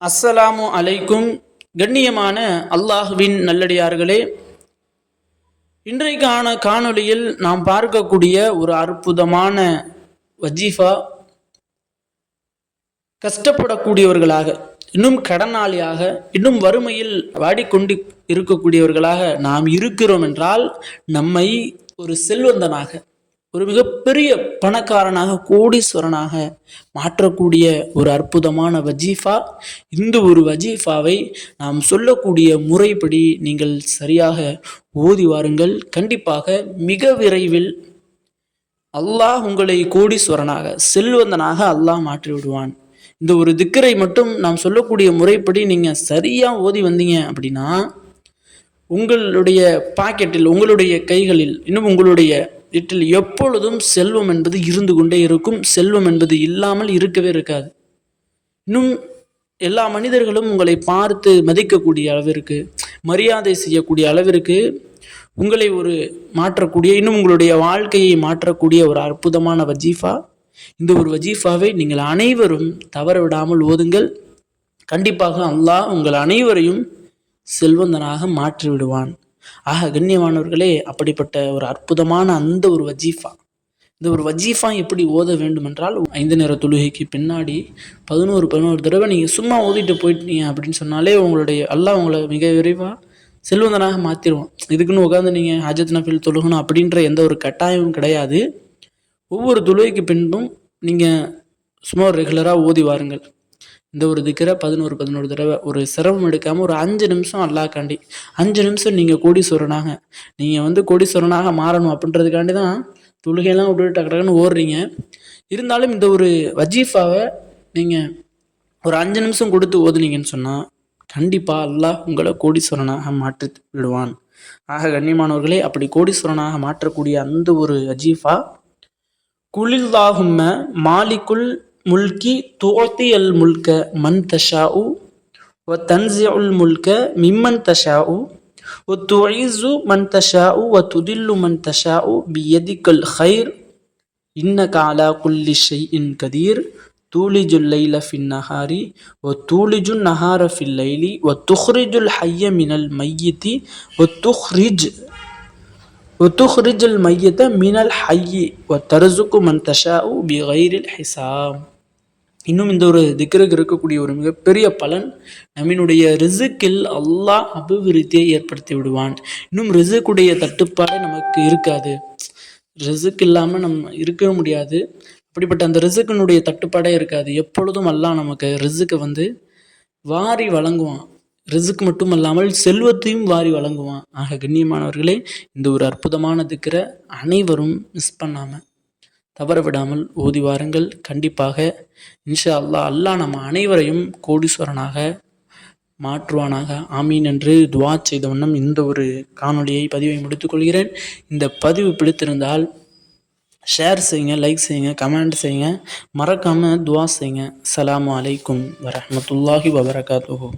அஸ்ஸலாமு அலைக்கும். கண்ணியமான அல்லாஹுவின் நல்லடியார்களே, இன்றைக்கான காணொளியில் நாம் பார்க்கக்கூடிய ஒரு அற்புதமான வஜீஃபா, கஷ்டப்படக்கூடியவர்களாக, இன்னும் கடனாளியாக, இன்னும் வறுமையில் வாடிக்கொண்டு இருக்கக்கூடியவர்களாக நாம் இருக்கிறோம் என்றால் நம்மை ஒரு செல்வந்தனாக, ஒரு மிகப்பெரிய பணக்காரனாக, கோடீஸ்வரனாக மாற்றக்கூடிய ஒரு அற்புதமான வஜீஃபா. இந்த ஒரு வஜீஃபாவை நாம் சொல்லக்கூடிய முறைப்படி நீங்கள் சரியாக ஓதி வாருங்கள். கண்டிப்பாக மிக விரைவில் அல்லாஹ் உங்களை கோடீஸ்வரனாக, செல்வந்தனாக அல்லாஹ் மாற்றி விடுவான். இந்த ஒரு திக்கரை மட்டும் நாம் சொல்லக்கூடிய முறைப்படி நீங்கள் சரியாக ஓதி வந்தீங்க அப்படின்னா உங்களுடைய பாக்கெட்டில், உங்களுடைய கைகளில், இன்னும் உங்களுடைய வீட்டில் எப்பொழுதும் செல்வம் என்பது இருந்து கொண்டே இருக்கும். செல்வம் என்பது இல்லாமல் இருக்கவே இருக்காது. இன்னும் எல்லா மனிதர்களும் உங்களை பார்த்து மதிக்கக்கூடிய அளவிற்கு, மரியாதை செய்யக்கூடிய அளவிற்கு உங்களை ஒரு மாற்றக்கூடிய, இன்னும் உங்களுடைய வாழ்க்கையை மாற்றக்கூடிய ஒரு அற்புதமான வஜீஃபா. இந்த ஒரு வஜீஃபாவை நீங்கள் அனைவரும் தவற விடாமல் ஓதுங்கள். கண்டிப்பாக அல்லாஹ் உங்கள் அனைவரையும் செல்வந்தனாக மாற்றி விடுவான். ஆக கண்ணியமானவர்களே, அப்படிப்பட்ட ஒரு அற்புதமான அந்த ஒரு வஜீஃபா, இந்த ஒரு வஜீஃபா எப்படி ஓத வேண்டும் என்றால், 5 நேர தொழுகைக்கு பின்னாடி 11 தடவை நீங்கள் சும்மா ஓதிட்டு போயிட்டீங்க அப்படின்னு சொன்னாலே உங்களுடைய அல்லாஹ் உங்களை மிக விரைவாக செல்வந்தனாக மாற்றிடுவான். இதுக்குன்னு உட்காந்து நீங்கள் ஹஜ்ஜத் நஃபில் தொழுகணும் அப்படின்ற எந்த ஒரு கட்டாயமும் கிடையாது. ஒவ்வொரு தொழுகைக்கு பின்பும் நீங்கள் சும்மா ரெகுலராக ஓதி வாருங்கள். இந்த ஒரு திக்கரை 11 தடவை, ஒரு சிரமம் எடுக்காமல் ஒரு 5 நிமிஷம் அல்லாஹ்காண்டி, 5 நிமிஷம் நீங்கள் கோடீஸ்வரனாக, நீங்கள் கோடீஸ்வரனாக மாறணும் அப்படின்றதுக்காண்டி தான் தொழுகையெல்லாம் விட்டுட்டு டக்குன்னு ஓடுறீங்க. இருந்தாலும் இந்த ஒரு வஜீஃபாவை நீங்கள் ஒரு 5 நிமிஷம் கொடுத்து ஓதுனீங்கன்னு சொன்னால் கண்டிப்பாக அல்லாஹ் உங்களை கோடீஸ்வரனாக மாற்றி விடுவான். ஆக கண்ணியமானவர்களே, அப்படி கோடீஸ்வரனாக மாற்றக்கூடிய அந்த ஒரு வஜீஃபா, குலில்லாஹும்ம மாலிகுல் முல்கி துஅதி அல் முல்க மன் தஷாஉ வ தன்ஸிஉல் முல்க மிம்மன் தஷாஉ வ துஇஸு மன் தஷாஉ வ துதில்லு மன் தஷாஉ பியதிகல் கைர் இன்னக அலா குல்லி ஷைஇன் கதீர் தூலிஜுல் லைல ஃபின் நஹாரி வ தூலிஜுன் நஹார ஃபில் லைலி வ துஹ்ரிஜுல் ஹய்ய மினல் மையிதி வ துஹ்ரிஜுல் மையத மினல் ஹய்யி வ தர்ஸுகு மன் தஷாஉ பிகைரில் ஹிசாப். இன்னும் இந்த ஒரு திக்ருக்கு இருக்கக்கூடிய ஒரு மிகப்பெரிய பலன், நம்மினுடைய ரிசுக்கில் அல்லாஹ் அபிவிருத்தியை ஏற்படுத்தி விடுவான். இன்னும் ரிசுக்குடைய தட்டுப்பாடு நமக்கு இருக்காது. ரிசுக் இல்லாமல் நம்ம இருக்கவே முடியாது. அப்படிப்பட்ட அந்த ரிசுக்கினுடைய தட்டுப்பாடே இருக்காது. எப்பொழுதும் அல்லாஹ் நமக்கு ரிசுக்கை வாரி வழங்குவான். ரிசுக் மட்டும் அல்லாமல் செல்வத்தையும் வாரி வழங்குவான். ஆக கண்ணியமானவர்களே, இந்த ஒரு அற்புதமான திக்ரை அனைவரும் மிஸ் பண்ணாமல், தவற விடாமல் ஓதி வாருங்கள். கண்டிப்பாக இன்ஷா அல்லாஹ் நம்ம அனைவரையும் கோடீஸ்வரனாக மாற்றுவானாக. ஆமீன் என்று துவா செய்த வண்ணம் இந்த ஒரு காணொளியை, பதிவை முடித்துக்கொள்கிறேன். இந்த பதிவு பிடித்திருந்தால் ஷேர் செய்யுங்க, லைக் செய்யுங்க, கமெண்ட் செய்யுங்க, மறக்காமல் துவா செய்யுங்க. அஸ்ஸலாமு அலைக்கும் வரஹ்மத்துல்லாஹி வபரகாத்துஹு.